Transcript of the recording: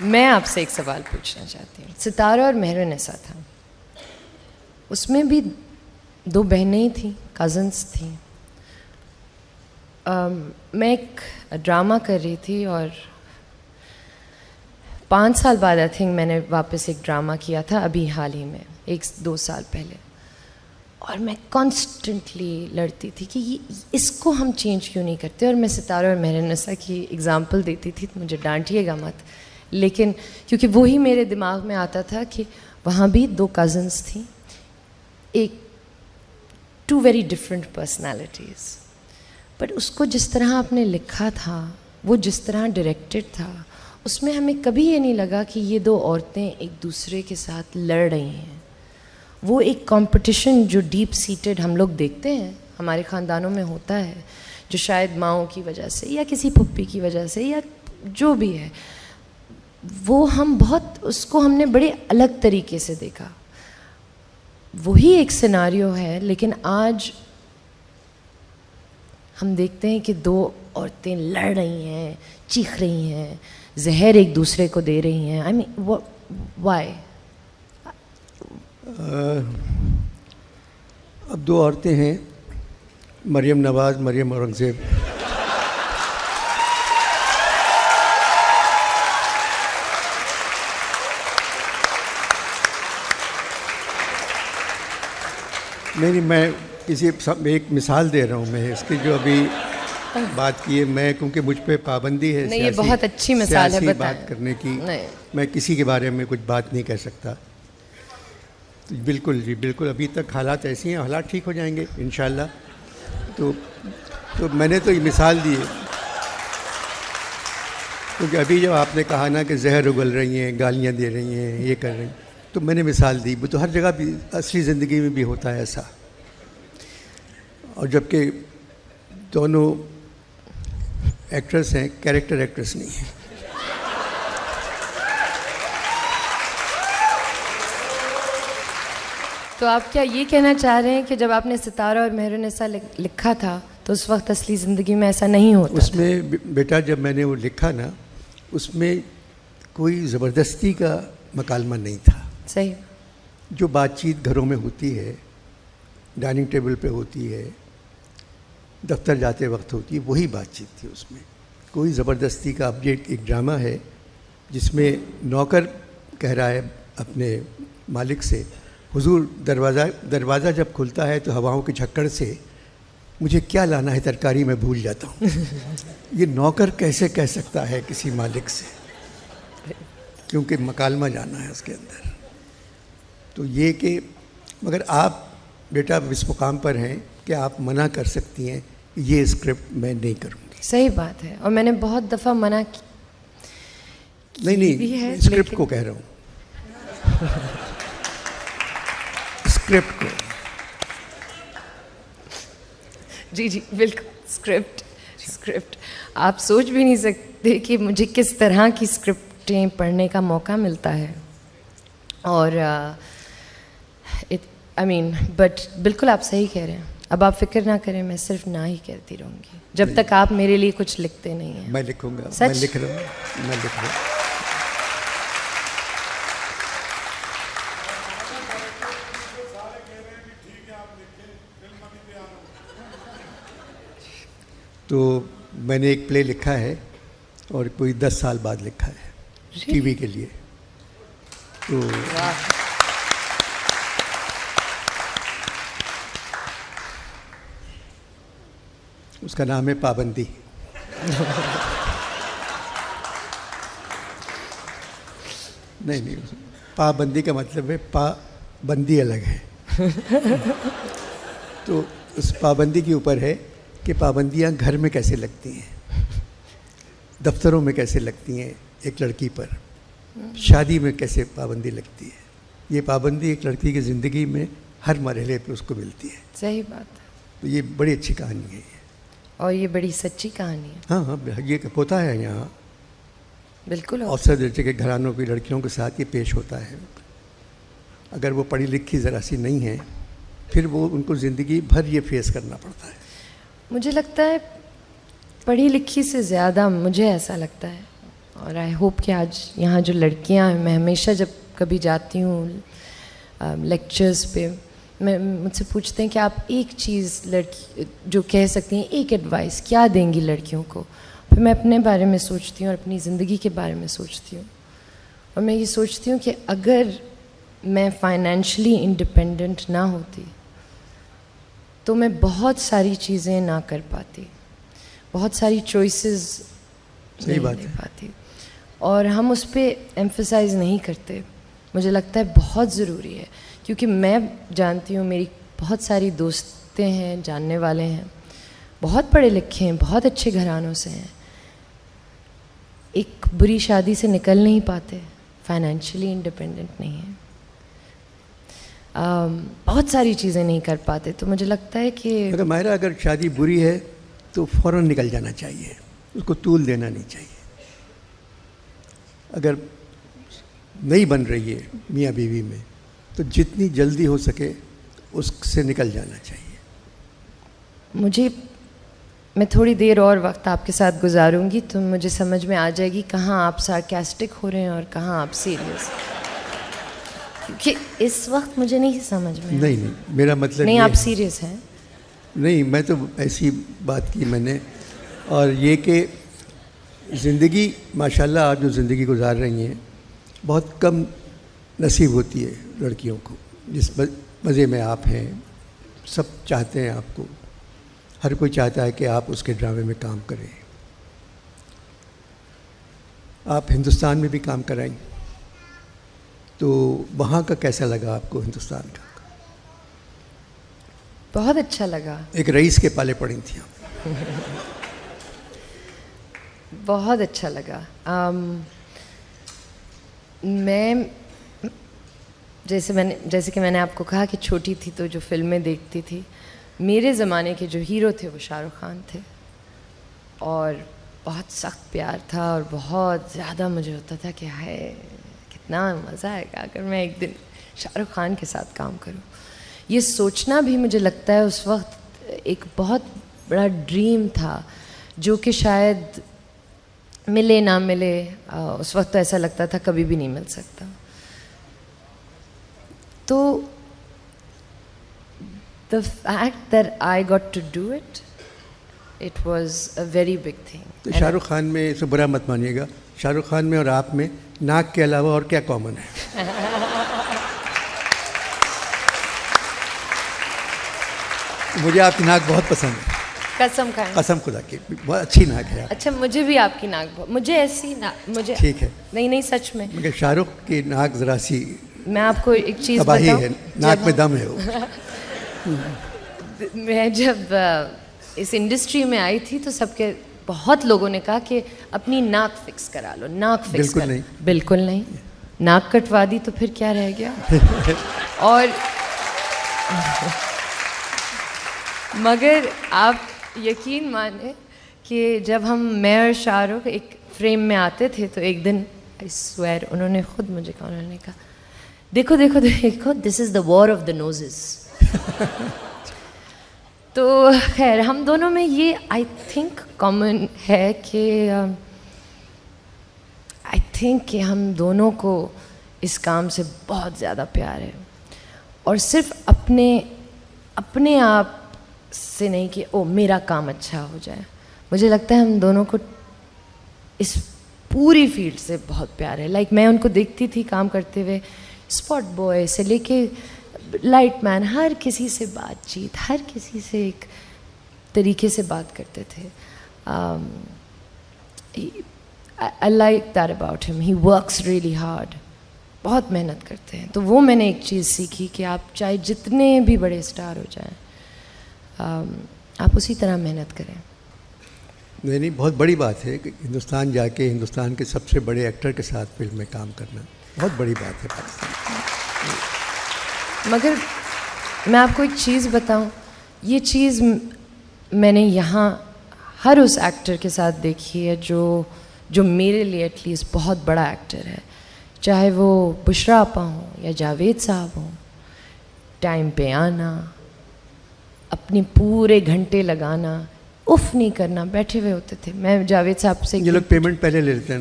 मैं आपसे एक सवाल पूछना चाहती हूँ। सितारा और मेहरुन्निसा था, उसमें भी दो बहनें ही थीं, कज़न्स थीं। मैं एक ड्रामा कर रही थी और 5 साल बाद आई थिंक मैंने वापस एक ड्रामा किया था, अभी हाल ही में 1-2 साल पहले। और मैं कॉन्स्टेंटली लड़ती थी कि इसको हम चेंज क्यों नहीं करते। और मैं सितारा और मेहरुन्निसा की एग्ज़ाम्पल देती थी, तो मुझे डांटिएगा मत, लेकिन क्योंकि वही मेरे दिमाग में आता था कि वहाँ भी 2 कज़न्स थी, एक 2 वेरी डिफरेंट पर्सनैलिटीज़। बट उसको जिस तरह आपने लिखा था, वो जिस तरह डायरेक्टेड था, उसमें हमें कभी ये नहीं लगा कि ये 2 औरतें एक दूसरे के साथ लड़ रही हैं। वो एक कंपटीशन जो डीप सीटेड हम लोग देखते हैं, हमारे ख़ानदानों में होता है, जो शायद माँओं की वजह से या किसी पुप्पी की वजह से या जो भी है, वो हम बहुत उसको हमने बड़े अलग तरीके से देखा। वही एक सिनारियो है, लेकिन आज हम देखते हैं कि 2 औरतें लड़ रही हैं, चीख रही हैं, जहर एक दूसरे को दे रही हैं। I mean why? अब 2 औरतें हैं, मरियम नवाज़, मरियम औरंगज़ेब। नहीं, मैं एक मिसाल दे रहा हूँ मैं इसकी, जो अभी बात की है। मैं क्योंकि मुझ पे पाबंदी है नहीं, ये बहुत अच्छी मिसाल है, बात करने की। मैं किसी के बारे में कुछ बात नहीं कर सकता। तो बिल्कुल जी, बिल्कुल। अभी तक हालात ऐसी हैं, हालात ठीक हो जाएंगे इंशाल्लाह। तो मैंने तो ये मिसाल दी है, क्योंकि अभी जब आपने कहा ना कि जहर उगल रही हैं, गालियाँ दे रही हैं, ये कर रही हैं, तो मैंने मिसाल दी। वो तो हर जगह भी, असली ज़िंदगी में भी होता है ऐसा। और जबकि दोनों एक्ट्रेस हैं, कैरेक्टर एक्ट्रेस नहीं है। तो आप क्या ये कहना चाह रहे हैं कि जब आपने सितारा और मेहरुन्निसा लिखा था, तो उस वक्त असली ज़िंदगी में ऐसा नहीं होता उसमें था? बेटा, जब मैंने वो लिखा ना, उसमें कोई ज़बरदस्ती का मकालमा नहीं था। सही। जो बातचीत घरों में होती है, डाइनिंग टेबल पे होती है, दफ्तर जाते वक्त होती है, वही बातचीत थी उसमें। कोई ज़बरदस्ती का, अब ये एक ड्रामा है जिसमें नौकर कह रहा है अपने मालिक से, हुजूर दरवाज़ा जब खुलता है तो हवाओं के झक्कड़ से मुझे क्या लाना है तरकारी में भूल जाता हूँ। ये नौकर कैसे कह सकता है किसी मालिक से, क्योंकि मकालमा जाना है उसके अंदर। तो ये कि मगर आप बेटा इस मुकाम पर हैं कि आप मना कर सकती हैं, ये स्क्रिप्ट मैं नहीं करूँगी। सही बात है, और मैंने बहुत दफ़ा मना की। नहीं, स्क्रिप्ट को कह रहा हूँ, स्क्रिप्ट को। जी बिल्कुल, स्क्रिप्ट। आप सोच भी नहीं सकते कि मुझे किस तरह की स्क्रिप्टें पढ़ने का मौका मिलता है। और बट बिल्कुल आप सही कह रहे हैं। अब आप फिक्र ना करें, मैं सिर्फ ना ही कहती रहूँगी जब तक आप मेरे लिए कुछ लिखते नहीं हैं। मैं लिखूँगा, मैं लिख रहा हूँ। तो मैंने एक प्ले लिखा है और कोई 10 साल बाद लिखा है टीवी के लिए। तो उसका नाम है पाबंदी। नहीं, पाबंदी का मतलब है पाबंदी अलग है। तो उस पाबंदी के ऊपर है कि पाबंदियां घर में कैसे लगती हैं, दफ्तरों में कैसे लगती हैं, एक लड़की पर शादी में कैसे पाबंदी लगती है। ये पाबंदी एक लड़की की ज़िंदगी में हर मरहले पे उसको मिलती है। सही बात है। तो ये बड़ी अच्छी कहानी है, और ये बड़ी सच्ची कहानी है। हाँ, ये होता है यहाँ, बिल्कुल। औसत दर्जे के घरानों की लड़कियों के साथ ये पेश होता है। अगर वो पढ़ी लिखी ज़रा सी नहीं है, फिर वो उनको ज़िंदगी भर ये फेस करना पड़ता है। मुझे लगता है पढ़ी लिखी से ज़्यादा, मुझे ऐसा लगता है, और आई होप कि आज यहाँ जो लड़कियाँ हैं, मैं हमेशा जब कभी जाती हूँ लेक्चर्स पे, मैं मुझसे पूछते हैं कि आप एक चीज़ लड़की जो कह सकती हैं, एक एडवाइस क्या देंगी लड़कियों को। फिर मैं अपने बारे में सोचती हूँ और अपनी ज़िंदगी के बारे में सोचती हूँ, और मैं ये सोचती हूँ कि अगर मैं फाइनेंशियली इंडिपेंडेंट ना होती तो मैं बहुत सारी चीज़ें ना कर पाती, बहुत सारी चॉइसेस नहीं ले पाती, और हम उस पर एम्फसाइज़ नहीं करते। मुझे लगता है बहुत ज़रूरी है, क्योंकि मैं जानती हूँ मेरी बहुत सारी दोस्तें हैं, जानने वाले हैं, बहुत पढ़े लिखे हैं, बहुत अच्छे घरानों से हैं, एक बुरी शादी से निकल नहीं पाते, फाइनेंशियली इंडिपेंडेंट नहीं है, बहुत सारी चीज़ें नहीं कर पाते। तो मुझे लगता है कि अगर शादी बुरी है तो फ़ौरन निकल जाना चाहिए, उसको तूल देना नहीं चाहिए। अगर नहीं बन रही है मियाँ बीवी में तो जितनी जल्दी हो सके उससे निकल जाना चाहिए। मैं थोड़ी देर और वक्त आपके साथ गुजारूंगी तो मुझे समझ में आ जाएगी कहाँ आप सार्कास्टिक हो रहे हैं और कहाँ आप सीरियस, क्योंकि इस वक्त मुझे नहीं समझ में। नहीं, मेरा मतलब नहीं, आप सीरियस हैं? नहीं, मैं तो ऐसी बात की मैंने, और ये कि ज़िंदगी माशाल्लाह आप जो ज़िंदगी गुजार रही हैं बहुत कम नसीब होती है लड़कियों को, जिस मज़े में आप हैं। सब चाहते हैं आपको, हर कोई चाहता है कि आप उसके ड्रामे में काम करें। आप हिंदुस्तान में भी काम कराएं, तो वहाँ का कैसा लगा आपको? हिंदुस्तान का बहुत अच्छा लगा। एक रईस के पाले पड़ी थी आप। बहुत अच्छा लगा। मैं जैसे कि मैंने आपको कहा कि छोटी थी तो जो फिल्में देखती थी, मेरे ज़माने के जो हीरो थे वो शाहरुख खान थे, और बहुत सख्त प्यार था और बहुत ज़्यादा मुझे होता था कि हाय कितना मज़ा आएगा अगर मैं एक दिन शाहरुख खान के साथ काम करूं। ये सोचना भी मुझे लगता है उस वक्त एक बहुत बड़ा ड्रीम था, जो कि शायद मिले ना मिले, उस वक्त तो ऐसा लगता था कभी भी नहीं मिल सकता। तो the fact that I got to do it, it was a very big thing. तो शाहरुख खान में, इसे बुरा मत मानिएगा, शाहरुख खान में और आप में नाक के अलावा और क्या कॉमन है? मुझे आपकी नाक बहुत पसंद है। कसम खाएं? कसम खुदा की, बहुत अच्छी नाक है। अच्छा, मुझे भी आपकी नाक, मुझे ऐसी नाक, मुझे ठीक है। नहीं सच में, मगर शाहरुख की नाक ज़रा सी, मैं आपको एक चीज़ तबाही बताऊं, है, नाक में दम है वो। मैं जब इस इंडस्ट्री में आई थी तो सबके बहुत लोगों ने कहा कि अपनी नाक फिक्स करा लो, नाक फिक्स बिल्कुल नहीं, बिल्कुल नहीं। नाक कटवा दी तो फिर क्या रह गया? और मगर आप यकीन माने कि जब मैं और शाहरुख एक फ्रेम में आते थे तो एक दिन आई स्वेयर उन्होंने खुद मुझे कहा, उन्होंने कहा देखो देखो देखो, this is the war of the noses. तो खैर हम दोनों में ये आई थिंक कॉमन है कि आई थिंक कि हम दोनों को इस काम से बहुत ज़्यादा प्यार है, और सिर्फ अपने आप से नहीं कि ओ मेरा काम अच्छा हो जाए। मुझे लगता है हम दोनों को इस पूरी फील्ड से बहुत प्यार है। लाइक मैं उनको देखती थी काम करते हुए, स्पॉट बॉय से लेके लाइट मैन, हर किसी से बातचीत, हर किसी से एक तरीके से बात करते थे। I like that about him, he works really hard, बहुत मेहनत करते हैं। तो वो मैंने एक चीज़ सीखी कि आप चाहे जितने भी बड़े स्टार हो जाएं, आप उसी तरह मेहनत करें। नहीं, बहुत बड़ी बात है कि हिंदुस्तान जाके हिंदुस्तान के सबसे बड़े एक्टर के साथ फिल्म में काम करना बहुत बड़ी बात है पाकिस्तान। मगर मैं आपको एक चीज़ बताऊं, ये चीज़ मैंने यहाँ हर उस एक्टर के साथ देखी है जो मेरे लिए एटलीस्ट बहुत बड़ा एक्टर है, चाहे वो बुशरा आपा हों या जावेद साहब हों। टाइम पे आना, अपने पूरे घंटे लगाना, उफ नहीं करना, बैठे हुए होते थे। मैं जावेद साहब से, ये लोग पेमेंट पहले ले लेते हैं ना।